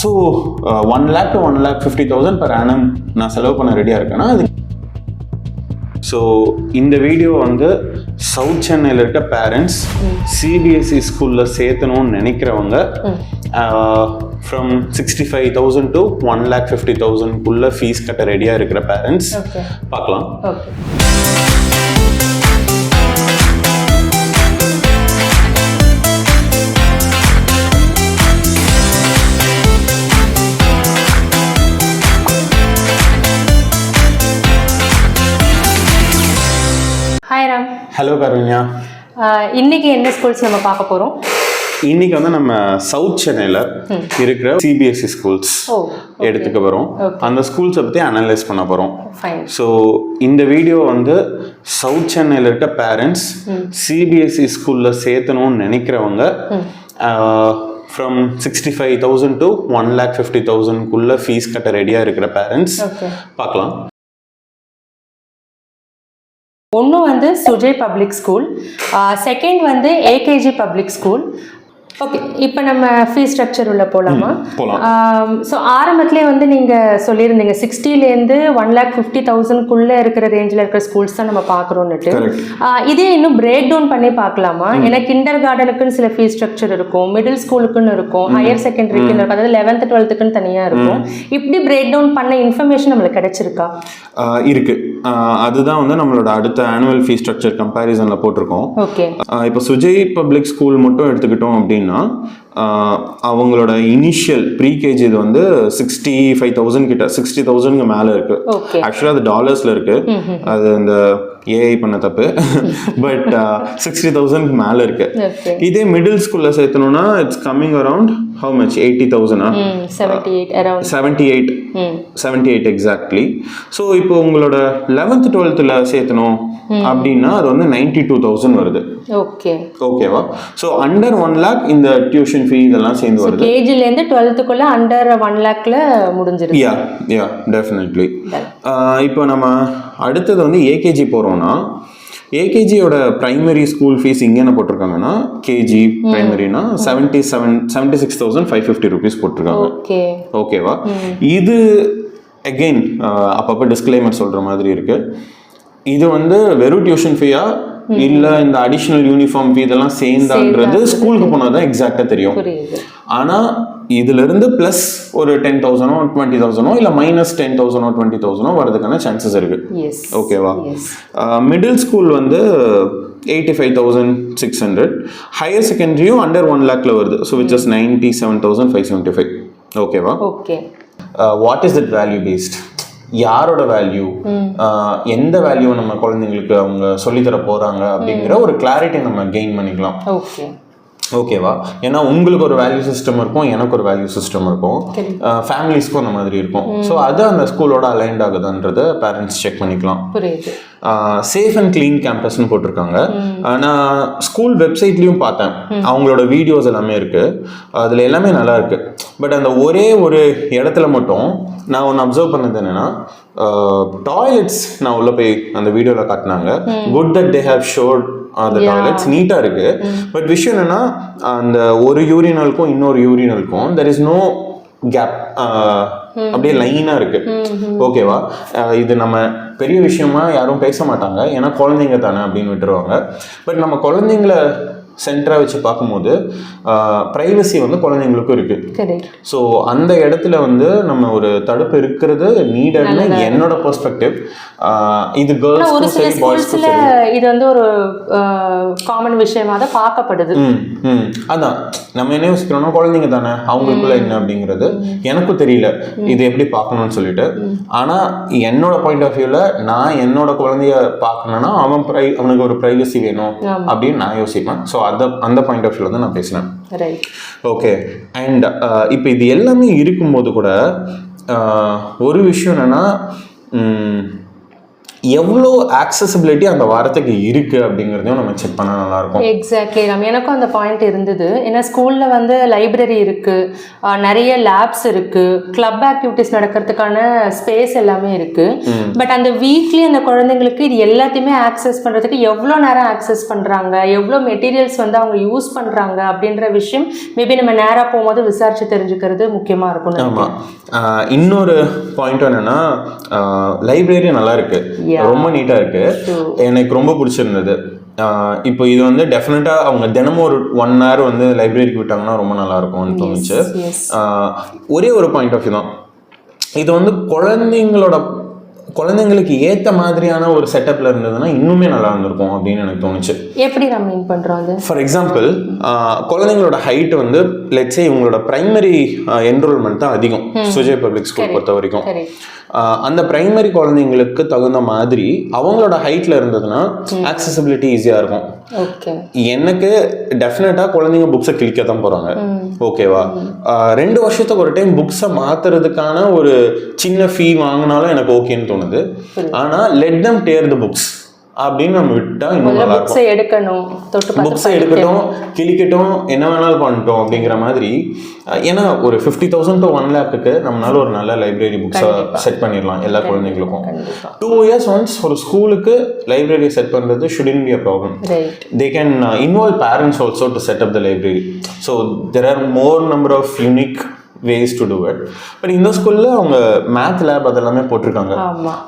So 1 lakh to 1,50,000 per annum நான் செலவு பண்ண ரெடியாக இருக்கேன்னா அது. ஸோ இந்த வீடியோ வந்து சவுத் சென்னையில் இருக்க பேரண்ட்ஸ் சிபிஎஸ்சி ஸ்கூலில் சேர்த்தணும்னு நினைக்கிறவங்க ஃப்ரம் 65,000 to 1,50,000 ஃபீஸ் கட்ட ரெடியாக இருக்கிற பேரண்ட்ஸ் பார்க்கலாம். ஹாய் ராம். ஹலோ கருண்யா. இன்னைக்கு என்ன ஸ்கூல்ஸ் நம்ம பார்க்க போகிறோம்? இன்னைக்கு வந்து நம்ம சவுத் சென்னையில் இருக்கிற சிபிஎஸ்சி ஸ்கூல்ஸ் எடுத்துக்க வரோம். அந்த ஸ்கூல்ஸை பற்றி அனலைஸ் பண்ண போகிறோம். ஸோ இந்த வீடியோ வந்து சவுத் சென்னையில் இருக்க பேரண்ட்ஸ் சிபிஎஸ்சி ஸ்கூலில் சேர்த்தணும்னு நினைக்கிறவங்க ஃப்ரம் 65,000 to 1,50,000 ஃபீஸ் கட்ட ரெடியாக இருக்கிற பேரண்ட்ஸ் பார்க்கலாம். ஒன்று வந்து சுஜய் பப்ளிக் ஸ்கூல், செகண்ட் வந்து ஏகேஜி பப்ளிக் ஸ்கூல். ஓகே, இப்போ நம்ம ஃபீஸ் ஸ்ட்ரக்சர் உள்ள போகலாமா? ஸோ ஆரம்பத்திலே வந்து நீங்கள் சொல்லியிருந்தீங்க 60,000 1,50,000 இருக்கிற ரேஞ்சில் இருக்கிற ஸ்கூல்ஸ் தான் நம்ம பார்க்குறோன்னுட்டு. இதே இன்னும் பிரேக் டவுன் பண்ணி பார்க்கலாமா? ஏன்னா கிண்டர் கார்டனுக்குன்னு சில ஃபீஸ் ஸ்ட்ரக்சர் இருக்கும், மிடில் ஸ்கூலுக்குன்னு இருக்கும், ஹையர் செகண்டரிக்குன்னு இருக்கும், அதாவது 11th 12th தனியாக இருக்கும். இப்படி பிரேக் டவுன் பண்ண இன்ஃபர்மேஷன் நம்மளுக்கு கிடைச்சிருக்கா? இருக்கு. அதுதான் வந்து நம்மளோட அடுத்த ஆனுவல் ஃபீஸ் ஸ்ட்ரக்சர் கம்பேரிசனில் போட்டிருக்கோம். ஓகே, இப்போ சுஜய் பப்ளிக் ஸ்கூல் மட்டும் எடுத்துக்கிட்டோம் அப்படின்னா அவங்களோட இனிஷியல் ப்ரீகேஜி இது வந்து 65,000 கிட்ட 60,000 மேலே இருக்கு. ஆக்சுவலாக அது டாலர்ஸ்ல இருக்கு, அது இந்த ஏஐ பண்ண தப்பு. பட் 60,000 மேலே இருக்கு. இதே மிடில் ஸ்கூல்ல சேர்த்தணும்னா it's coming around how much 80,000 78 exactly. So இப்போ உங்களோட 11th 12th சேர்த்தணும் அப்படின்னா அது வந்து 92,000 வருது. ஓகேவா? ஸோ அண்டர் 1 lakh இந்த டியூஷன் ஃபீ இதெல்லாம் சேர்ந்து வருது. கேஜிலேருந்து 12th அண்டர் 1 lakhல முடிஞ்சிருக்கு. Yeah definitely. இப்போ நம்ம அடுத்தது வந்து ஏகேஜி போகிறோம்னா ஏகேஜியோட பிரைமரி ஸ்கூல் ஃபீஸ் இங்கே என்ன போட்டிருக்காங்கன்னா கேஜி பிரைமரினா 76,550 rupees போட்டிருக்காங்க. ஓகேவா? இது அகெயின் அப்பப்போ டிஸ்க்ளைமர் சொல்கிற மாதிரி இருக்கு. இது வந்து வெறும் டியூஷன் ஃபீயா இல்லை இந்த அடிஷ்னல் யூனிஃபார்ம் ஃபீ இதெல்லாம் சேர்ந்தான்றது ஸ்கூலுக்கு போனால் தான் எக்ஸாக்டாக தெரியும். ஆனால் இதுலேருந்து ப்ளஸ் ஒரு 10,000 20,000 இல்லை -10,000 20,000 வரதுக்கான சான்சஸ் இருக்கு. ஓகேவா? மிடில் ஸ்கூல் வந்து 85,600, ஹையர் செகண்டரியும் அண்டர் 1 lakhல வருது. So which is 97,575. ஓகேவா? What is that value based? யாரோட வேல்யூ, எந்த வேல்யூ நம்ம குழந்தைங்களுக்கு அவங்க சொல்லித்தர போறாங்க அப்படிங்கிற ஒரு கிளாரிட்டி நம்ம கெயின் பண்ணிக்கலாம். ஓகேவா? ஏன்னா உங்களுக்கு ஒரு வேல்யூ சிஸ்டம் இருக்கும், எனக்கு ஒரு வேல்யூ சிஸ்டம் இருக்கும், ஃபேமிலிஸ்க்கும் அந்த மாதிரி இருக்கும். ஸோ அது அந்த ஸ்கூலோட அலைன்ட் ஆகுதுன்றத பேரண்ட்ஸ் செக் பண்ணிக்கலாம். சேஃப் அண்ட் கிளீன் கேம்பஸ்ன்னு போட்டிருக்காங்க. நான் ஸ்கூல் வெப்சைட்லையும் பார்த்தேன், அவங்களோட வீடியோஸ் எல்லாமே இருக்கு, அதில் எல்லாமே நல்லா இருக்கு. பட் அந்த ஒரே ஒரு இடத்துல மட்டும் நான் ஒன்று அப்சர்வ் பண்ணது என்னன்னா, டாய்லெட்ஸ் நான் உள்ள போய் அந்த வீடியோவில் காட்டினாங்க. குட் தட் தே ஹேவ் ஷோட் அந்த டாய்லெட்ஸ் நீட்டாக இருக்கு. பட் விஷயம் என்னன்னா, அந்த ஒரு யூரினலுக்கும் இன்னொரு யூரினலுக்கும் தெர் இஸ் நோ கேப், அப்படியே லைனாக இருக்கு. ஓகேவா? இது நம்ம பெரிய விஷயமா யாரும் பேச மாட்டாங்க, ஏன்னா குழந்தைங்க தானே அப்படின்னு விட்டுருவாங்க. பட் நம்ம குழந்தைங்கள சென்டராக வச்சு பார்க்கும்போது ப்ரைவசி வந்து குழந்தைங்களுக்கும் இருக்கு. ஸோ அந்த இடத்துல வந்து நம்ம ஒரு தடுப்பு இருக்கிறது நீடட்னு என்னோட பெர்ஸ்பெக்டிவ். இது கேர்ள்ஸ் சரி பாய்ஸ்க்கு சரி இது வந்து ஒரு காமன் விஷயமா தான் பார்க்கப்படுது. அதான் நம்ம என்ன யோசிக்கிறோம்னா, குழந்தைங்க தானே அவங்களுக்குள்ள என்ன அப்படிங்கிறது எனக்கும் தெரியல இது எப்படி பார்க்கணும்னு சொல்லிட்டு. ஆனால் என்னோட பாயிண்ட் ஆஃப் வியூவில் நான் என்னோட குழந்தைய பார்க்கணும்னா அவனுக்கு ஒரு ப்ரைவசி வேணும் அப்படின்னு நான் யோசிப்பேன். ஸோ அந்த பாயிண்ட் ஆஃப் வியூல தான் நான் பேசினேன். ஓகே. அண்ட் இப்போ இது எல்லாமே இருக்கும்போது கூட ஒரு விஷயம் என்னன்னா, எவ்வளோ ஆக்சசிபிலிட்டி அந்த வாரத்துக்கு இருக்குது அப்படிங்கிறதையும் நம்ம செக் பண்ணால் நல்லாயிருக்கும். எக்ஸாக்ட்லி ராம், எனக்கும் அந்த பாயிண்ட் இருந்தது. ஏன்னா ஸ்கூலில் வந்து லைப்ரரி இருக்குது, நிறைய லேப்ஸ் இருக்குது, கிளப் ஆக்டிவிட்டீஸ் நடக்கிறதுக்கான ஸ்பேஸ் எல்லாமே இருக்குது. பட் அந்த வீக்லி அந்த குழந்தைங்களுக்கு இது எல்லாத்தையுமே ஆக்சஸ் பண்ணுறதுக்கு எவ்வளோ நேரம் ஆக்சஸ் பண்ணுறாங்க, எவ்வளோ மெட்டீரியல்ஸ் வந்து அவங்க யூஸ் பண்ணுறாங்க அப்படின்ற விஷயம் மேபி நம்ம நேராக போகும்போது விசாரிச்சு தெரிஞ்சுக்கிறது முக்கியமாக இருக்கும். ஆமாம். இன்னொரு பாயிண்ட் என்னென்னா லைப்ரரி நல்லா இருக்குது, ரொம்ப நீட்டாக இருக்குது, எனக்கு ரொம்ப பிடிச்சிருந்தது. இப்போ இது வந்து டெஃபினட்டாக அவங்க தினமும் ஒரு 1 hour வந்து லைப்ரரிக்கு விட்டாங்கன்னா ரொம்ப நல்லாயிருக்கும்னு தோணுச்சு. ஒரே ஒரு பாயிண்ட் ஆஃப் வியூ தான், இது வந்து குழந்தைங்களுக்கு ஏற்ற மாதிரியான ஒரு செட்டப்பில் இருந்ததுன்னா இன்னுமே நல்லா இருந்திருக்கும் அப்படின்னு எனக்கு தோணுச்சு. எப்படி நம்ம மீன் பண்ணுறோம் அது? ஃபார் எக்ஸாம்பிள், குழந்தைங்களோட ஹைட் வந்து லெட்ஸே இவங்களோட பிரைமரி என்ரோல்மெண்ட் தான் அதிகம் சுஜய் பப்ளிக் ஸ்கூல் பொறுத்த வரைக்கும். அந்த பிரைமரி குழந்தைங்களுக்கு தகுந்த மாதிரி அவங்களோட ஹைட்ல இருந்ததுன்னா ஆக்சசிபிலிட்டி ஈஸியாக இருக்கும். எனக்கு டெஃபினட்டாக குழந்தைங்க புக்ஸை கிளிக்க தான் போகிறாங்க, ஓகேவா? 2 வருஷத்துக்கு ஒரு டைம் புக்ஸை மாற்றுறதுக்கான ஒரு சின்ன ஃபீ வாங்கினாலும் எனக்கு ஓகேன்னு தோணுது. ஆனால் let them dare the books அப்படின்னு நம்ம விட்டா இன்னும் நல்லா இருக்கும். புக்ஸை எடுக்கட்டும், கிளிக்கட்டும், என்ன வேணாலும் பண்ணிட்டோம் அப்படிங்கிற மாதிரி. ஏன்னா ஒரு 50,000 to 1 lakhக்கு நம்மளால ஒரு நல்ல லைப்ரரி புக்ஸை செட் பண்ணிடலாம் எல்லா குழந்தைங்களுக்கும். 2 years ஒன்ஸ் ஒரு ஸ்கூலுக்கு லைப்ரரி செட் பண்ணுறது shouldn't be a problem. They can involve parents also to set up the library. So there are more number of unique ways to do it. But இந்த ஸ்கூல்ல அவங்க math lab அதெல்லாமே போட்டிருக்காங்க.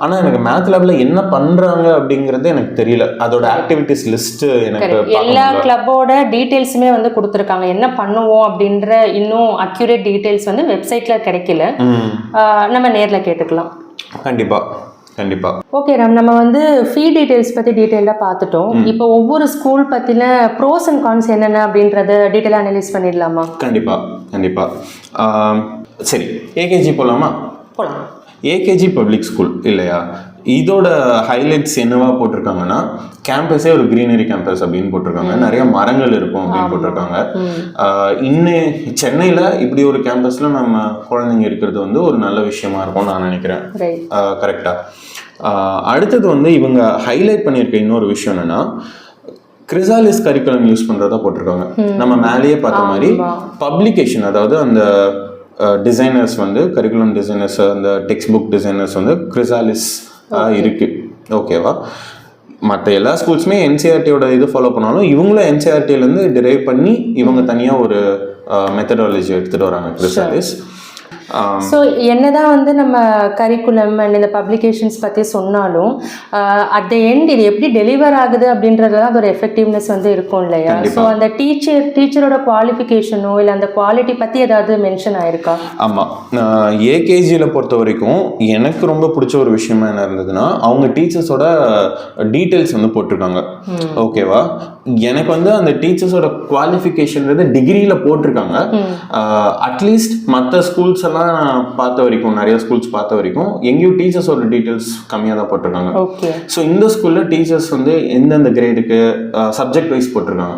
ஆனா எனக்கு மேத் லேப்ல என்ன பண்றாங்க அப்படிங்கறது எனக்கு தெரியல. அதோட ஆக்டிவிட்டிஸ் லிஸ்ட் எனக்கு எல்லா கிளப்போட டீடைல்ஸுமே வந்து கொடுத்துருக்காங்க. என்ன பண்ணுவோம் அப்படின்ற இன்னும் அக்யூரேட் டீடைல்ஸ் வந்து வெப்சைட்ல கிடைக்கல. நம்ம நேர்ல கேட்டுக்கலாம். கண்டிப்பா. ஓகே ராம், நம்ம வந்து ஃபீ டீடைல்ஸ் பற்றி டீட்டெயிலாக பார்த்துட்டோம். இப்போ ஒவ்வொரு ஸ்கூல் பற்றின ப்ரோஸ் அண்ட் கான்ஸ் என்னென்ன அப்படின்றத டீட்டெயிலாக அனலைஸ் பண்ணிடலாமா? கண்டிப்பா. சரி, ஏகேஜி போகலாம். ஏகேஜி பப்ளிக் ஸ்கூல் இல்லையா? இதோட ஹைலைட்ஸ் என்னவா போட்டிருக்காங்கன்னா, கேம்பஸே ஒரு கிரீனரி கேம்பஸ் அப்படின்னு போட்டிருக்காங்க. நிறைய மரங்கள் இருக்கும் அப்படின்னு போட்டிருக்காங்க. இன்னும் சென்னையில் இப்படி ஒரு கேம்பஸில் நம்ம குழந்தைங்க இருக்கிறது வந்து ஒரு நல்ல விஷயமா இருக்கும்னு நான் நினைக்கிறேன். கரெக்டா? அடுத்தது வந்து இவங்க ஹைலைட் பண்ணியிருக்க இன்னொரு விஷயம் என்னன்னா, கிரிசாலிஸ் கரிக்குலம் யூஸ் பண்ணுறதா போட்டிருக்காங்க. நம்ம மேலேயே பார்த்த மாதிரி பப்ளிகேஷன், அதாவது அந்த டிசைனர்ஸ் வந்து கரிக்குலம் டிசைனர்ஸ், அந்த டெக்ஸ்ட் புக் டிசைனர்ஸ் வந்து கிரிசாலிஸ் இருக்கு, ஓகேவா? மற்ற எல்லா ஸ்கூல்ஸுமே என்சிஆர்டியோட இது ஃபாலோ பண்ணாலும் இவங்களும் என்சிஆர்டிலேருந்து டிரைவ் பண்ணி இவங்க தனியாக ஒரு மெத்தடாலஜி எடுத்துகிட்டு வராங்க கிரிசாலிஸ். ஸோ என்னதான் வந்து நம்ம கரிக்குலம் அண்ட் இந்த பப்ளிகேஷன்ஸ் பற்றி சொன்னாலும் அட் த எண்ட் இது எப்படி டெலிவர் ஆகுது அப்படின்றதுலாம் அது ஒரு எஃபெக்டிவ்னஸ் வந்து இருக்கும் இல்லையா? ஸோ அந்த டீச்சரோட குவாலிஃபிகேஷனோ இல்லை அந்த குவாலிட்டி பற்றி ஏதாவது மென்ஷன் ஆயிருக்கா? ஆமாம், ஏகேஜியில் பொறுத்த வரைக்கும் எனக்கு ரொம்ப பிடிச்ச ஒரு விஷயமா என்ன இருந்ததுன்னா, அவங்க டீச்சர்ஸோட டீட்டெயில்ஸ் வந்து போட்டிருக்காங்க, ஓகேவா? எனக்கு வந்து அந்த டீச்சர்ஸோட குவாலிஃபிகேஷன்றது டிகிரியில் போட்டிருக்காங்க. அட்லீஸ்ட் மற்ற ஸ்கூல்ஸ் எல்லாம் பார்த்த வரைக்கும், நிறைய ஸ்கூல்ஸ் பார்த்த வரைக்கும் எங்கேயும் டீச்சர்ஸோட டீட்டெயில்ஸ் கம்மியாக தான் போட்டிருக்காங்க. ஸோ இந்த ஸ்கூலில் டீச்சர்ஸ் வந்து எந்தெந்த கிரேடுக்கு சப்ஜெக்ட் வைஸ் போட்டிருக்காங்க,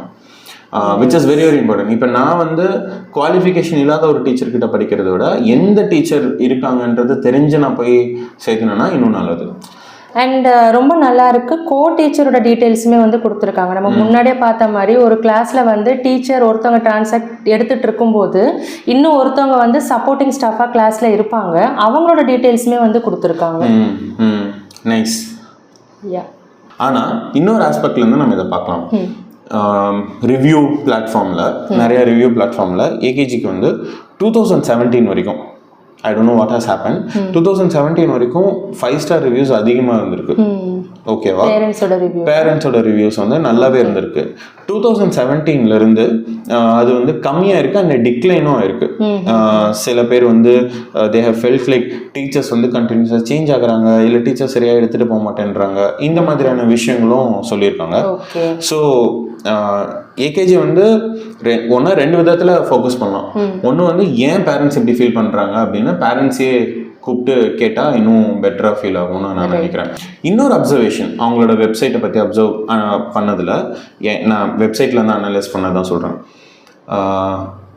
which is very very important. இப்போ நான் வந்து குவாலிஃபிகேஷன் இல்லாத ஒரு டீச்சர்கிட்ட படிக்கிறத விட எந்த டீச்சர் இருக்காங்கன்றது தெரிஞ்சு நான் போய் சேர்க்கணும்னா இன்னும் நல்லது. அண்ட் ரொம்ப நல்லா இருக்கு, கோ டீச்சரோட டீட்டெயில்ஸுமே வந்து கொடுத்துருக்காங்க. நம்ம முன்னாடியே பார்த்த மாதிரி ஒரு கிளாஸில் வந்து டீச்சர் ஒருத்தவங்க டிரான்சாக்ட் எடுத்துகிட்டு இருக்கும்போது இன்னும் ஒருத்தவங்க வந்து சப்போர்ட்டிங் ஸ்டாஃபாக கிளாஸில் இருப்பாங்க, அவங்களோட டீட்டெயில்ஸுமே வந்து கொடுத்துருக்காங்க. நைஸ். ஆனால் இன்னொரு ஆஸ்பெக்ட்லேருந்து நம்ம இதை பார்க்கலாம். ரிவ்யூ பிளாட்ஃபார்மில், நிறைய ரிவ்யூ பிளாட்ஃபார்மில் ஏகேஜிக்கு வந்து 2017 வரைக்கும், I don't know what has happened, 2017 வரைக்கும் 5-star ரிவ்யூஸ் அதிகமாக இருந்திருக்கு, ஓகேவா? பேரண்ட்ஸோட ரிவ்யூஸ் வந்து நல்லாவே இருந்திருக்கு. 2017 அது வந்து கம்மியாக இருக்குது, அண்ட் டிக்ளைனும் ஆயிருக்கு. சில பேர் வந்து they have felt like teachers வந்து கண்டினியூஸாக சேஞ்ச் ஆகுறாங்க, இல்லை டீச்சர்ஸ் சரியாக எடுத்துகிட்டு போக மாட்டேன்றாங்க, இந்த மாதிரியான விஷயங்களும் சொல்லியிருக்காங்க. ஸோ ஏகேஜி வந்து ஒன்று 2 விதத்தில் ஃபோக்கஸ் பண்ணலாம். ஒன்று வந்து ஏன் பேரண்ட்ஸ் இப்படி ஃபீல் பண்ணுறாங்க அப்படின்னு பேரண்ட்ஸே கூப்பிட்டு கேட்டால் இன்னும் பெட்டராக ஃபீல் ஆகும்னு நான் நினைக்கிறேன். இன்னொரு அப்சர்வேஷன், அவங்களோட வெப்சைட்டை பற்றி அப்சர்வ் பண்ணதில் நான் வெப்சைட்டில் தான் அனலைஸ் பண்ண தான் சொல்கிறேன்.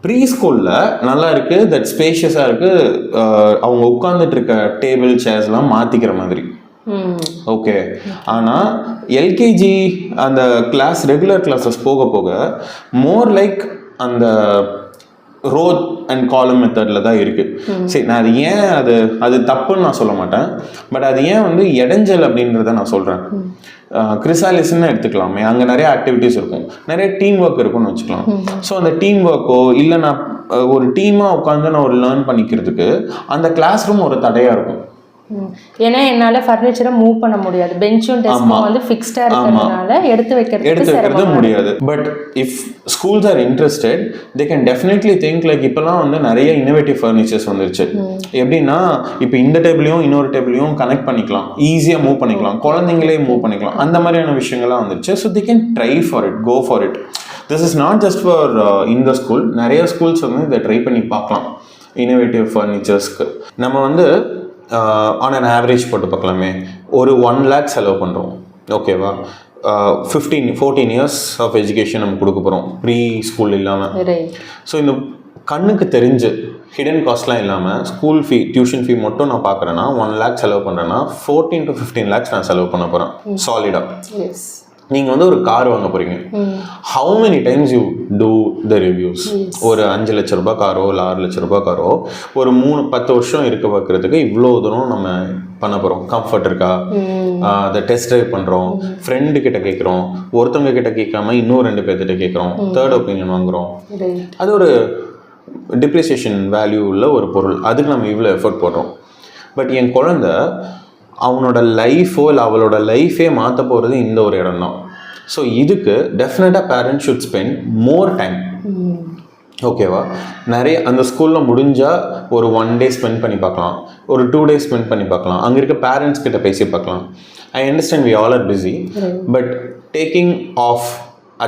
ப்ரீ ஸ்கூலில் நல்லா இருக்குது, தட் ஸ்பேஷியஸாக இருக்குது, அவங்க உட்காந்துட்டு இருக்க டேபிள் சேர்ஸ்லாம் மாற்றிக்கிற மாதிரி, ஓகே. ஆனால் எல்கேஜி அந்த கிளாஸ் ரெகுலர் கிளாஸஸ் போக போக மோர் லைக் அந்த ரோ அண்ட் காலம் மெத்தடில் தான் இருக்குது. சரி, நான் அது ஏன் அது தப்புன்னு நான் சொல்ல மாட்டேன். பட் அது ஏன் வந்து இடைஞ்சல் அப்படின்றத நான் சொல்கிறேன். கிறிசாலிஸ்ன்னு எடுத்துக்கலாமே, அங்கே நிறைய ஆக்டிவிட்டீஸ் இருக்கும், நிறைய டீம் ஒர்க் இருக்கும்னு வச்சுக்கலாம். ஸோ அந்த டீம் ஒர்க்கோ இல்லை நான் ஒரு டீமாக உட்காந்து நான் ஒரு லேர்ன் பண்ணிக்கிறதுக்கு அந்த கிளாஸ் ரூம் ஒரு தடையாக இருக்கும். ஏன்னா என்னால ஃபர்னிச்சரை மூவ் பண்ண முடியாது, பெஞ்சும் டெஸ்க்கும் வந்து ஃபிக்ஸ்டா இருக்கிறதுனால எடுத்து வைக்கிறது முடியாது. But if schools are interested they can definitely think like இப்பெல்லாம் வந்து நிறைய இன்னோவேட்டிவ் ஃபர்னிச்சர்ஸ் வந்துருச்சு. எப்படின்னா இப்போ இந்த டேபிளையும் இன்னொரு டேபிளையும் கனெக்ட் பண்ணிக்கலாம், ஈஸியாக மூவ் பண்ணிக்கலாம், குழந்தைங்களே மூவ் பண்ணிக்கலாம், அந்த மாதிரியான விஷயங்கள்லாம் வந்துருச்சு. So they can try for it, go for it. This is not just for இந்த ஸ்கூல், நிறைய ஸ்கூல்ஸ் வந்து இதை ட்ரை பண்ணி பார்க்கலாம் இன்னோவேட்டிவ் ஃபர்னிச்சர்ஸ்க்கு. நம்ம வந்து ஆன் அன் ஆவரேஜ் போட்டு பார்க்கலாமே, ஒரு 1 lakh செலவு பண்ணுறோம், ஓகேவா? 14 years ஆஃப் எஜுகேஷன் நம்ம கொடுக்க போகிறோம், ப்ரீ ஸ்கூல் இல்லாமல். ஸோ இந்த கண்ணுக்கு தெரிஞ்சு ஹிடன் காஸ்ட்லாம் இல்லாமல் ஸ்கூல் ஃபீ, டியூஷன் ஃபீ மட்டும் நான் பார்க்குறேன்னா 1 lakh செலவு பண்ணுறேன்னா 14 to 15 lakhs நான் செலவு பண்ண போகிறேன் சாலிடாக. நீங்கள் வந்து ஒரு கார் வாங்க போகிறீங்க, how many times you do the reviews? ஒரு 5 லட்ச ரூபாய் காரோ இல்லை 6 லட்ச ரூபாய் காரோ ஒரு 3-10 வருஷம் இருக்க பார்க்குறதுக்கு இவ்வளோ தூரம் நம்ம பண்ண போகிறோம். கம்ஃபர்ட் இருக்கா, அதை டெஸ்ட் ட்ரைவ் பண்ணுறோம், ஃப்ரெண்டு கிட்ட கேட்குறோம், ஒருத்தவங்க கிட்ட கேட்காம இன்னும் 2 பேர்த்திட்ட கேட்குறோம், தேர்ட் ஒப்பீனியன் வாங்குகிறோம். அது ஒரு டிப்ரிசியேஷன் வேல்யூ உள்ள ஒரு பொருள், அதுக்கு நம்ம இவ்வளோ எஃபர்ட் போடுறோம். பட் என் குழந்தை அவனோட லைஃபோ இல்லை அவளோட லைஃபே மாற்ற போகிறது இந்த ஒரு இடம் தான். ஸோ இதுக்கு டெஃபினட்டாக parents should spend more time, ஓகேவா? நிறைய அந்த ஸ்கூலில் முடிஞ்சால் ஒரு 1 day ஸ்பெண்ட் பண்ணி பார்க்கலாம், ஒரு 2 days ஸ்பெண்ட் பண்ணி பார்க்கலாம், அங்கே இருக்க பேரண்ட்ஸ் கிட்ட பேசி பார்க்கலாம். I understand we all are busy, but taking off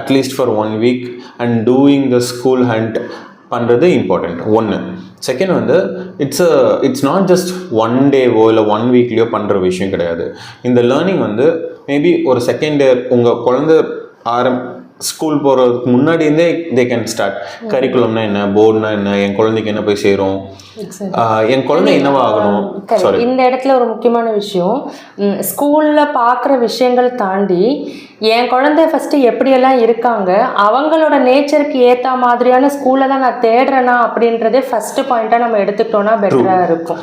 at least for 1 week and doing the school hunt பண்ணுறது இம்பார்ட்டண்ட். ஒன்று. செகண்ட் வந்து இட்ஸ் நாட் ஜஸ்ட் 1 dayவோ இல்லை 1 weekலையோ பண்ணுற விஷயம் கிடையாது. இந்த லேர்னிங் வந்து மேபி ஒரு செகண்ட் இயர் உங்கள் குழந்தை ஸ்கூல் போகிறதுக்கு முன்னாடியிருந்தே தே கேன் ஸ்டார்ட். கரிக்குலம்னா என்ன, போர்டுனா என்ன, என் குழந்தைக்கு என்ன போய் சேரும், என் குழந்தை என்னவா ஆகணும். இந்த இடத்துல ஒரு முக்கியமான விஷயம், ஸ்கூலில் பார்க்குற விஷயங்கள் தாண்டி என் குழந்தை ஃபஸ்ட்டு எப்படியெல்லாம் இருக்காங்க, அவங்களோட நேச்சருக்கு ஏற்ற மாதிரியான ஸ்கூலில் தான் நான் தேடுறேனா அப்படின்றதே ஃபஸ்ட்டு பாயிண்ட்டாக நம்ம எடுத்துக்கிட்டோன்னா பெட்டராக இருக்கும்.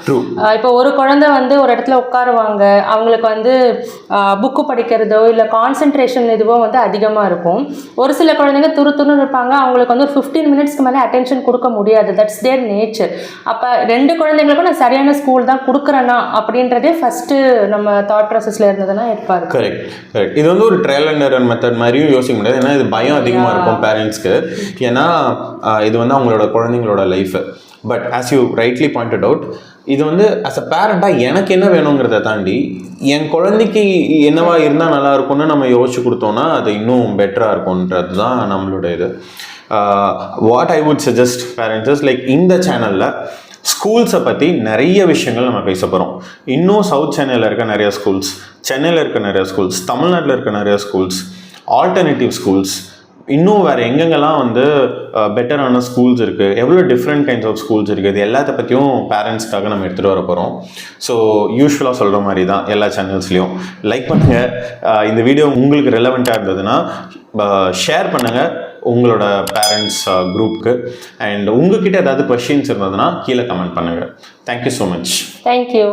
இப்போ ஒரு குழந்தை வந்து ஒரு இடத்துல உட்காருவாங்க, அவங்களுக்கு வந்து புக்கு படிக்கிறதோ இல்லை கான்சென்ட்ரேஷன் இதுவோ வந்து அதிகமாக இருக்கும். ஒரு சில குழந்தைங்க துருன்னு இருப்பாங்க, அவங்களுக்கு வந்து 15 minutesக்கு மேலே அட்டென்ஷன் கொடுக்க முடியாது, தட்ஸ் தேர் நேச்சர். அப்போ 2 குழந்தைங்களுக்கும் நான் சரியான ஸ்கூல் தான் கொடுக்குறேன்னா அப்படின்றதே ஃபஸ்ட்டு நம்ம தாட் ப்ராசஸில் இருந்ததுன்னா இருப்பாரு. Correct correct. இது வந்து ஒரு ட்ரையல் அண்ட் எரர் மெத்தட் மாதிரியும் யோசிக்க முடியாது. ஏன்னா இது பயம் அதிகமாக இருக்கும் பேரண்ட்ஸ்க்கு, ஏன்னா இது வந்து அவங்களோட குழந்தைங்களோட life. But as you rightly pointed out, இது வந்து ஆஸ் அ பேரண்டாக எனக்கு என்ன வேணுங்கிறத தாண்டி என் குழந்தைக்கு என்னவா இருந்தால் நல்லா இருக்கும்னு நம்ம யோசிச்சு கொடுத்தோன்னா அது இன்னும் பெட்டராக இருக்கும்ன்றது தான் நம்மளோட இது. What I would suggest parents like இந்த சேனலில் ஸ்கூல்ஸை பற்றி நிறைய விஷயங்கள் நம்ம பேச போகிறோம். இன்னும் சவுத் சென்னையில் இருக்க நிறைய ஸ்கூல்ஸ், சென்னையில் இருக்க நிறைய ஸ்கூல்ஸ், தமிழ்நாட்டில் இருக்க நிறைய ஸ்கூல்ஸ், ஆல்டர்னேட்டிவ் ஸ்கூல்ஸ், இன்னும் வேறு எங்கெங்கெல்லாம் வந்து பெட்டரான ஸ்கூல்ஸ் இருக்குது, எவ்வளோ டிஃப்ரெண்ட் கைண்ட்ஸ் ஆஃப் ஸ்கூல்ஸ் இருக்குது, இது எல்லாத்த பற்றியும் பேரண்ட்ஸ்க்காக நம்ம எடுத்துகிட்டு வர போகிறோம். ஸோ யூஸ்வலாக சொல்கிற மாதிரி தான் எல்லா சேனல்ஸ்லேயும் லைக் பண்ணுங்கள். இந்த வீடியோ உங்களுக்கு ரெலவெண்ட்டாக இருந்ததுன்னா ஷேர் பண்ணுங்கள் உங்களோட பேரண்ட்ஸ் குரூப்புக்கு. அண்ட் உங்ககிட்ட ஏதாவது கொஷின்ஸ் இருந்ததுன்னா கீழே கமெண்ட் பண்ணுங்கள். Thank you so much. தேங்க்யூ.